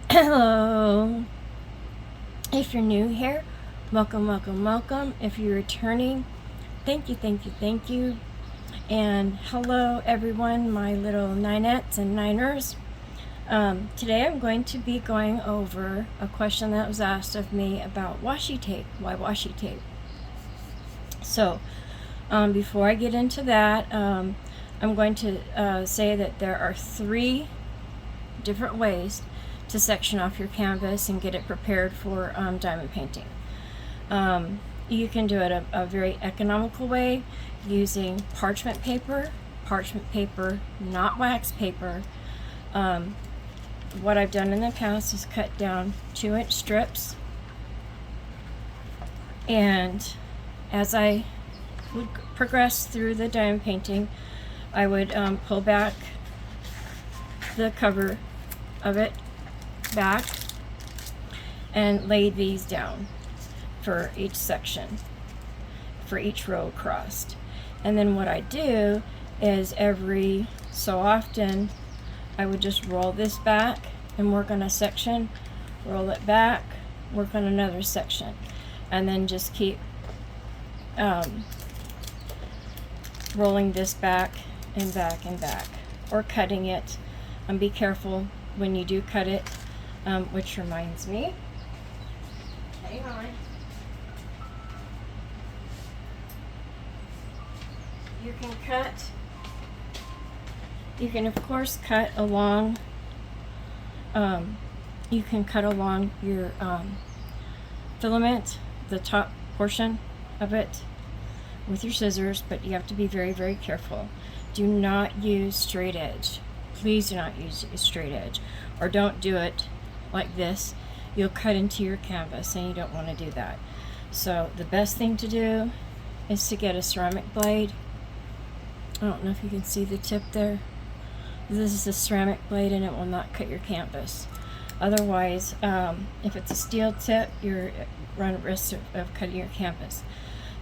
Hello. If you're new here, welcome, welcome, welcome. If you're returning, thank you, thank you, thank you. And hello, everyone, my little ninettes and niners. Today I'm going to be going over a question that was asked of me about washi tape. Why washi tape? So, before I get into that, I'm going to say that there are 3 different ways to section off your canvas and get it prepared for diamond painting. You can do it a very economical way using parchment paper, not wax paper. What I've done in the past is cut down 2-inch strips, and as I would progress through the diamond painting, I would pull back the cover of it back and lay these down for each section, for each row across. And then what I do is every so often I would just roll this back and work on a section, roll it back, work on another section, and then just keep rolling this back and back and back, or cutting it. And be careful when you do cut it, which reminds me, hang on. You can of course cut along, you can cut along your filament, the top portion of it, with your scissors, but you have to be very, very careful. Do not use straight edge. Please do not use a straight edge, or don't do it like this. You'll cut into your canvas, and you don't want to do that. So the best thing to do is to get a ceramic blade. I don't know if you can see the tip there. This is a ceramic blade, and it will not cut your canvas. Otherwise, if it's a steel tip, you're run a risk of cutting your canvas.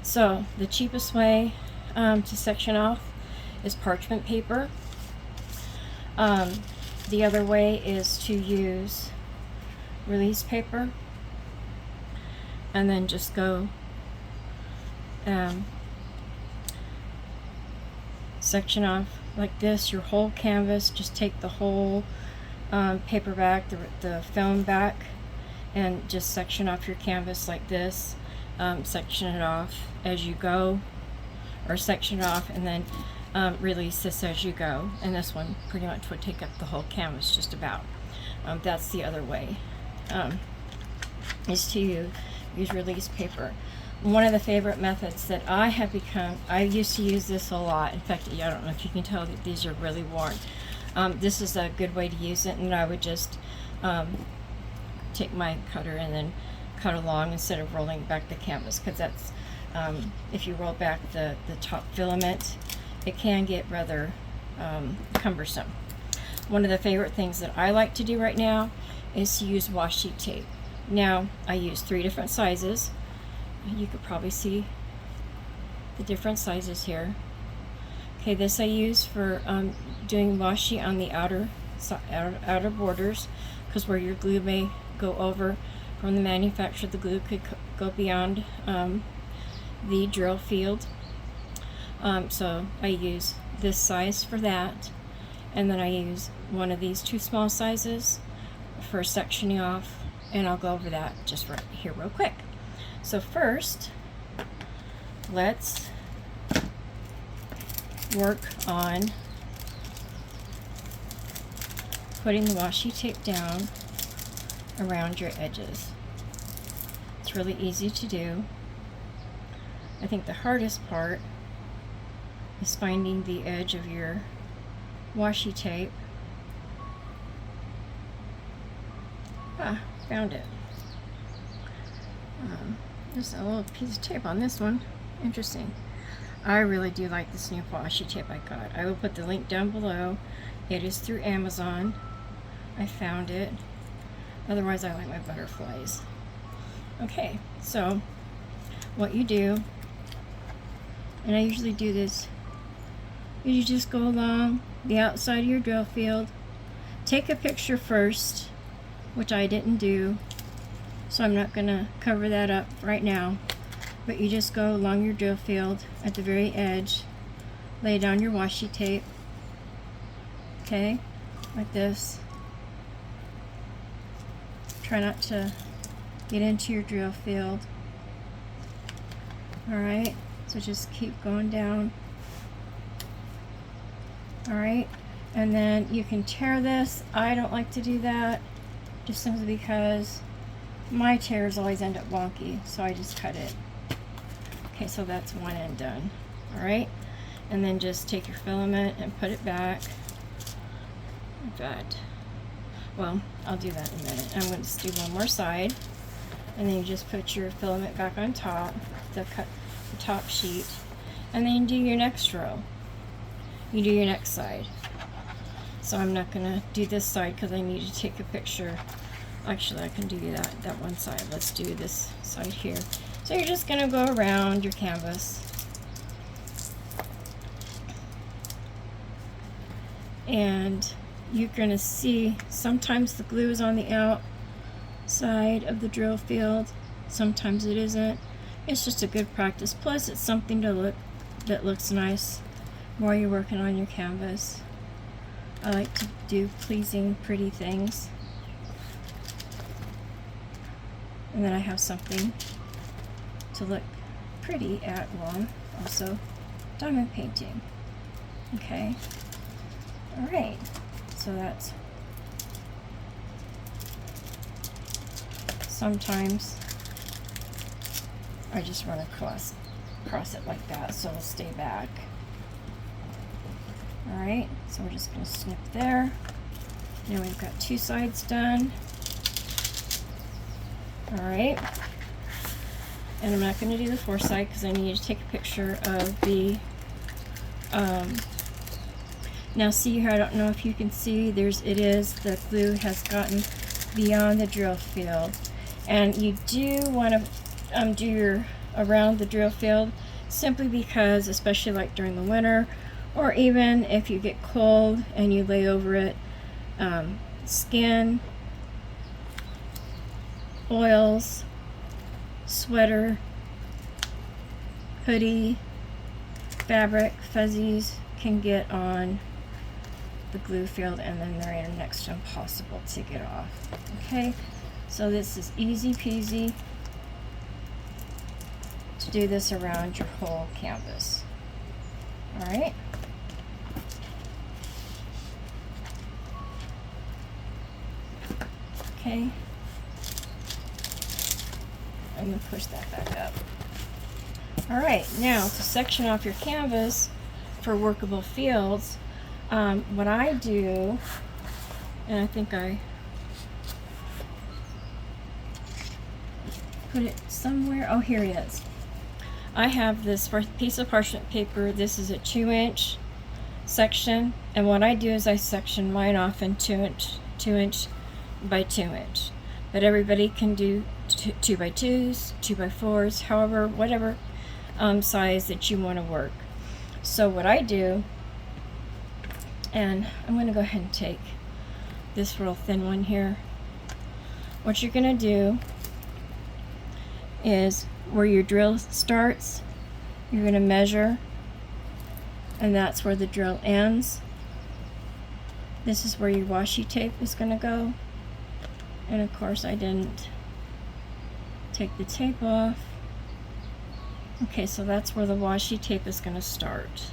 So the cheapest way to section off is parchment paper. The other way is to use release paper, and then just go section off like this your whole canvas. Just take the whole paper back, the film back, and just section off your canvas like this. Section it off as you go, or section it off and then release this as you go, and this one pretty much would take up the whole canvas just about. That's the other way, is to use release paper. One of the favorite methods that I have become, I used to use this a lot. In fact, I don't know if you can tell that these are really worn. This is a good way to use it, and I would just take my cutter and then cut along instead of rolling back the canvas, because that's if you roll back the top filament, it can get rather cumbersome. One of the favorite things that I like to do right now is to use washi tape. Now I use 3 different sizes. You could probably see the different sizes here. Okay, this I use for doing washi on the outer borders, because where your glue may go over from the manufacturer, the glue could go beyond the drill field. So I use this size for that, and then I use one of these 2 small sizes for sectioning off, and I'll go over that just right here real quick. So first, let's work on putting the washi tape down around your edges. It's really easy to do. I think the hardest part is finding the edge of your washi tape. Found it. There's a little piece of tape on this one. Interesting. I really do like this new washi tape I got. I will put the link down below. It is through Amazon. I found it. Otherwise, I like my butterflies. Okay, so what you do, and I usually do this, is you just go along the outside of your drill field, take a picture first which I didn't do, so I'm not going to cover that up right now. But you just go along your drill field at the very edge, lay down your washi tape, okay, like this. Try not to get into your drill field. Alright, so just keep going down. Alright, and then you can tear this. I don't like to do that, just simply because my tears always end up wonky, so I just cut it. Okay, so that's one end done. Alright, and then just take your filament and put it back. In fact, well, I'll do that in a minute. I'm going to just do one more side, and then you just put your filament back on top, the top sheet, and then you do your next row. You do your next side. So I'm not going to do this side because I need to take a picture. Actually, I can do that one side. Let's do this side here. So you're just going to go around your canvas. And you're going to see sometimes the glue is on the outside of the drill field. Sometimes it isn't. It's just a good practice. Plus, it's something that looks nice while you're working on your canvas. I like to do pleasing, pretty things. And then I have something to look pretty at while I'm also diamond painting. Okay. Alright. So that's sometimes I just run across it like that, so it'll stay back. Alright, so we're just going to snip there. Now we've got two sides done. Alright, and I'm not going to do the fourth side because I need to take a picture of the now see here, I don't know if you can see, the glue has gotten beyond the drill field, and you do want to do your around the drill field, simply because, especially like during the winter, or even if you get cold and you lay over it, skin, oils, sweater, hoodie, fabric, fuzzies can get on the glue field, and then they're next to impossible to get off. Okay, so this is easy peasy to do this around your whole canvas. Alright. Okay. I'm going to push that back up. Alright, now to section off your canvas for workable fields, what I do, and I think I put it somewhere, oh here it is. I have this piece of parchment paper. This is a 2-inch section, and what I do is I section mine off in 2-inch by 2-inch. But everybody can do 2x2s, 2x4s, however, whatever size that you want to work. So what I do, and I'm going to go ahead and take this real thin one here. What you're going to do is where your drill starts, you're going to measure, and that's where the drill ends. This is where your washi tape is going to go. And of course I didn't take the tape off. Okay, so that's where the washi tape is going to start.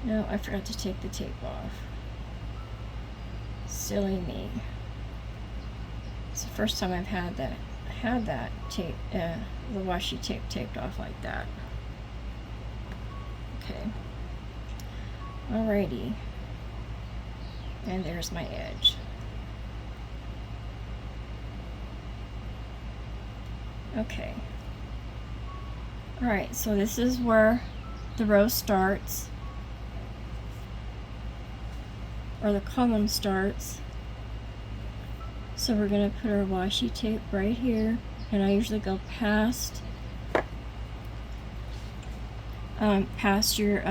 No, I forgot to take the tape off. Silly me. It's the first time I've had that tape, the washi tape taped off like that. Okay. Alrighty. And there's my edge. Okay. Alright, so this is where the row starts, or the column starts. So we're going to put our washi tape right here, and I usually go past your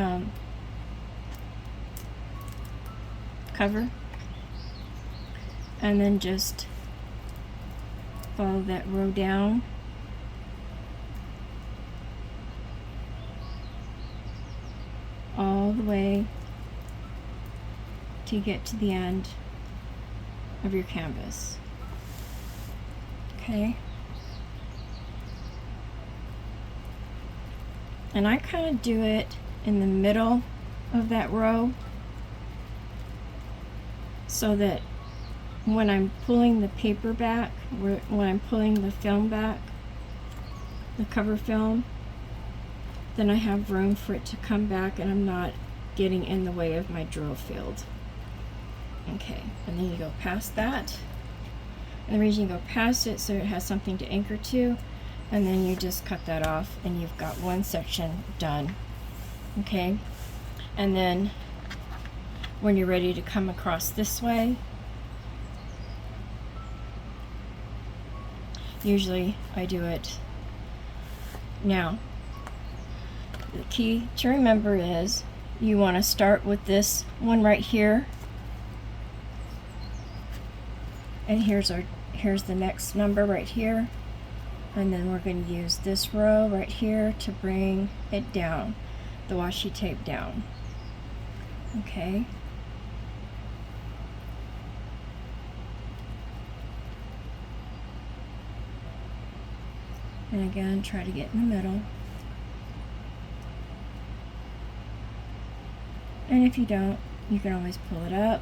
cover, and then just follow that row down. All the way to get to the end of your canvas. Okay. And I kind of do it in the middle of that row so that when I'm pulling the paper back, when I'm pulling the film back, the cover film, then I have room for it to come back and I'm not getting in the way of my drill field. Okay, and then you go past that. And the reason you go past it so it has something to anchor to, and then you just cut that off and you've got one section done. Okay, and then when you're ready to come across this way, usually I do it now. The key to remember is you want to start with this one right here, and here's the next number right here, and then we're going to use this row right here to bring it down, the washi tape down. Okay. And again, try to get in the middle. And if you don't, you can always pull it up.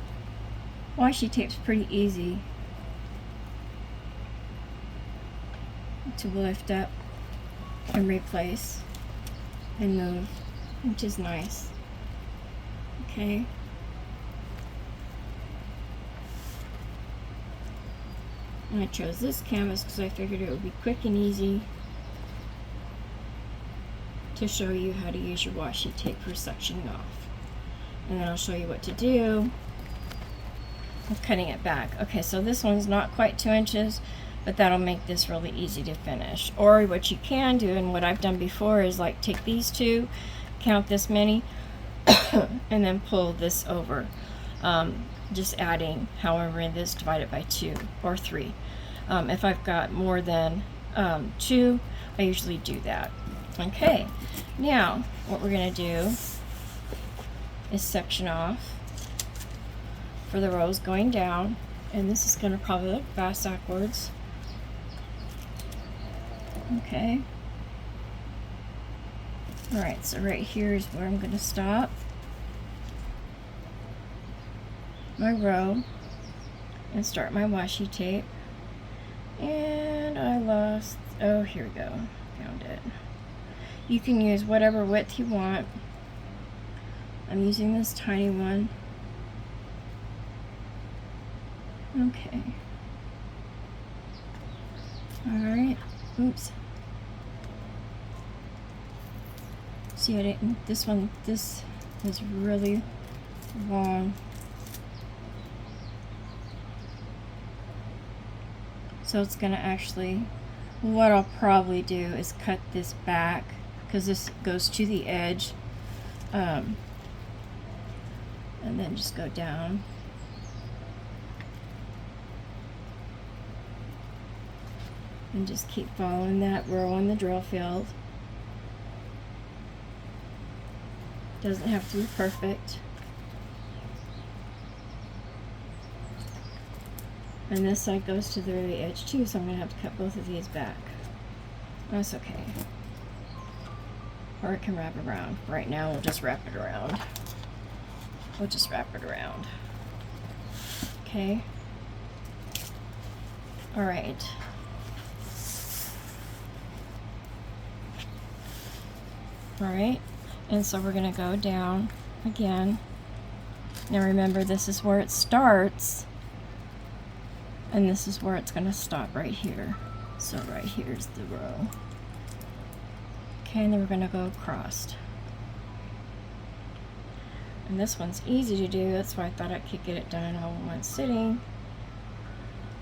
Washi tape's pretty easy to lift up and replace and move, which is nice. Okay. And I chose this canvas because I figured it would be quick and easy to show you how to use your washi tape for sectioning off. And then I'll show you what to do with cutting it back. Okay, so this one's not quite 2 inches, but that'll make this really easy to finish. Or what you can do, and what I've done before, is like take these two, count this many, and then pull this over. Just adding however in this, divided by 2 or 3. If I've got more than 2, I usually do that. Okay, now what we're going to do is section off for the rows going down, and this is going to probably look backwards. Okay. Alright, so right here is where I'm going to stop my row and start my washi tape. And I lost, oh, here we go, found it. You can use whatever width you want. I'm using this tiny one. Okay. Alright, oops. See, I didn't, this is really long. So it's gonna actually, what I'll probably do is cut this back, because this goes to the edge, and then just go down. And just keep following that row on the drill field. Doesn't have to be perfect. And this side goes to the very edge too, so I'm going to have to cut both of these back. That's okay. Or it can wrap around. Right now we'll just wrap it around. We'll just wrap it around. Okay. Alright. Alright. And so we're going to go down again. Now remember, this is where it starts. And this is where it's going to stop right here. So right here's the row. Okay, and then we're going to go across. And this one's easy to do, that's why I thought I could get it done all in one sitting.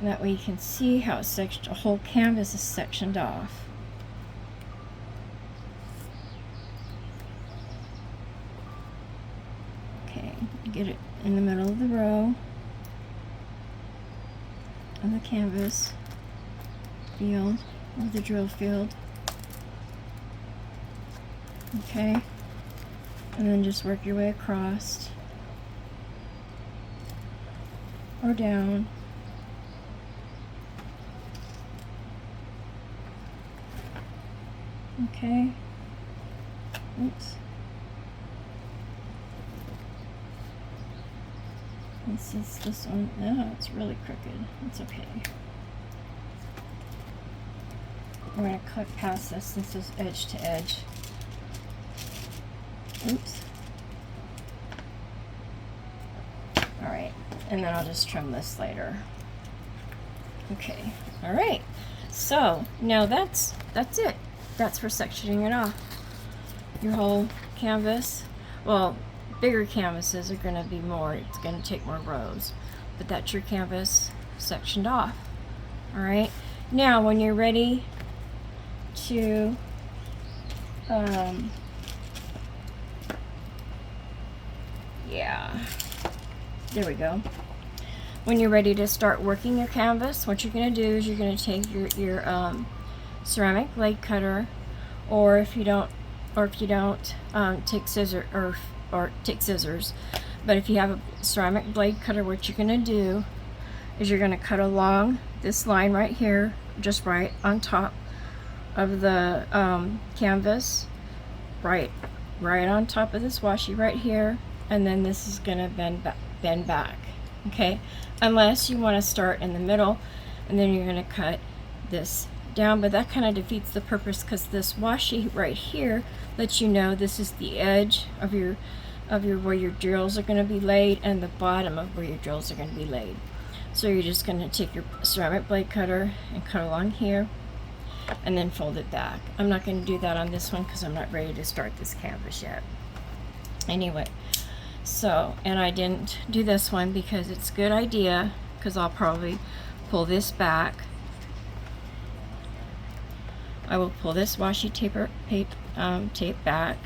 And that way you can see how it's a whole canvas is sectioned off. Okay, get it in the middle of the row. on the canvas field, or the drill field. Okay, and then just work your way across or down. Okay. Oops. This is this one. No, it's really crooked. It's okay. We're going to cut past this. This is edge to edge. Oops. Alright. And then I'll just trim this later. Okay. Alright. So, now that's it. That's for sectioning it off. Your whole canvas. Well, bigger canvases are going to be more, it's going to take more rows, but that's your canvas sectioned off. Alright, now when you're ready to there we go. When you're ready to start working your canvas, what you're going to do is you're going to take your ceramic blade cutter, or if you don't take scissors, or take scissors, but if you have a ceramic blade cutter, what you're going to do is you're going to cut along this line right here, just right on top of the canvas, right on top of this washi right here, and then this is going to bend back. Okay, unless you want to start in the middle and then you're going to cut this down, but that kind of defeats the purpose, because this washi right here lets you know this is the edge of your where your drills are going to be laid, and the bottom of where your drills are going to be laid. So you're just going to take your ceramic blade cutter and cut along here and then fold it back. I'm not going to do that on this one because I'm not ready to start this canvas yet. Anyway, so, and I didn't do this one because it's a good idea, because I'll probably pull this back. I will pull this washi tape back,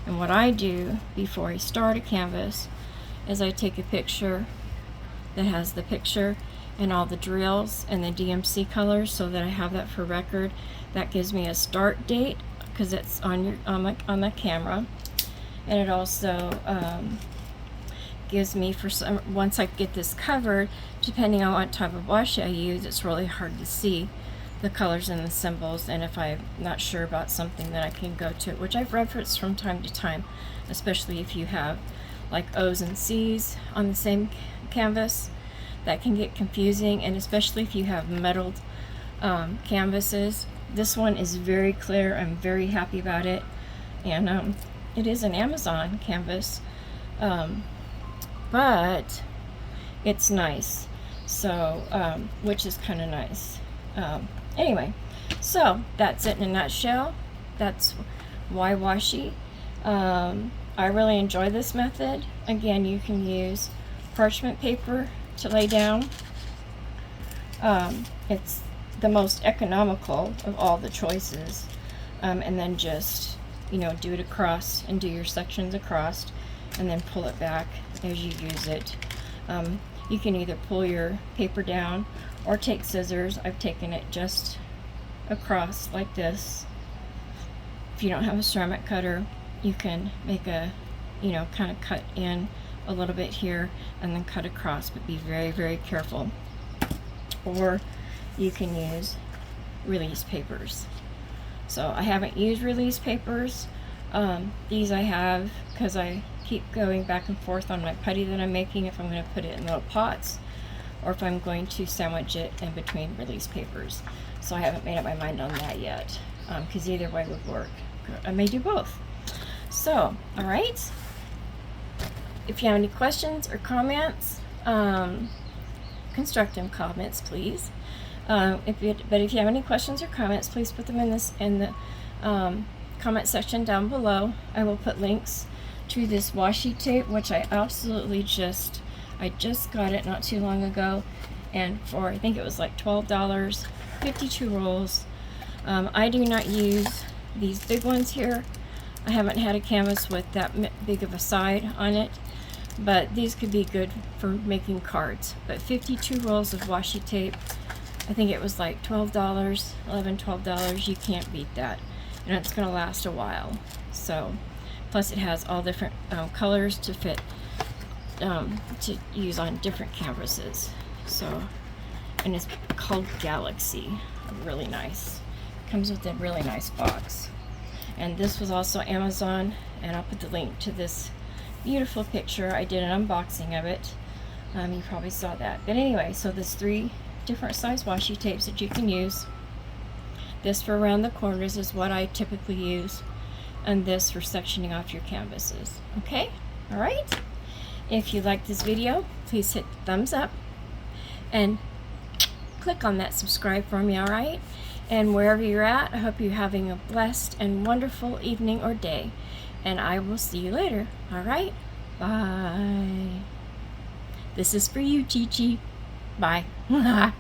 and what I do before I start a canvas is I take a picture that has the picture and all the drills and the DMC colors, so that I have that for record. That gives me a start date because it's on the camera, and it also gives me, for some, once I get this covered, depending on what type of washi I use, it's really hard to see the colors and the symbols, and if I'm not sure about something, that I can go to it, which I've referenced from time to time, especially if you have like O's and C's on the same canvas. That can get confusing, and especially if you have metalled canvases. This one is very clear. I'm very happy about it, and it is an Amazon canvas, but it's nice, so which is kind of nice. Anyway, so that's it in a nutshell. That's why washi. I really enjoy this method. Again, you can use parchment paper to lay down. It's the most economical of all the choices, and then just, you know, do it across and do your sections across, and then pull it back as you use it. You can either pull your paper down or take scissors. I've taken it just across like this. If you don't have a ceramic cutter, you can make a, you know, kind of cut in a little bit here and then cut across, but be very, very careful. Or you can use release papers. So I haven't used release papers. These I have because I keep going back and forth on my putty that I'm making, if I'm going to put it in little pots or if I'm going to sandwich it in between release papers. So I haven't made up my mind on that yet, because either way would work. I may do both. So, alright. If you have any questions or comments, constructive comments, please. If you have any questions or comments, please put them in the comment section down below. I will put links to this washi tape, which I absolutely just got it not too long ago, and for, I think it was like $12, 52 rolls. I do not use these big ones here. I haven't had a canvas with that big of a side on it, but these could be good for making cards. But 52 rolls of washi tape, I think it was like $12, $11, $12. You can't beat that, and it's going to last a while. So, plus it has all different colors to fit, to use on different canvases. So, and it's called Galaxy. Really nice. Comes with a really nice box. And this was also Amazon, and I'll put the link to this beautiful picture. I did an unboxing of it. You probably saw that. But anyway, so there's 3 different size washi tapes that you can use. This for around the corners is what I typically use, and this for sectioning off your canvases. Okay? Alright? If you like this video, please hit the thumbs up and click on that subscribe for me, alright? And wherever you're at, I hope you're having a blessed and wonderful evening or day. And I will see you later, alright? Bye. This is for you, Chi Chi. Bye.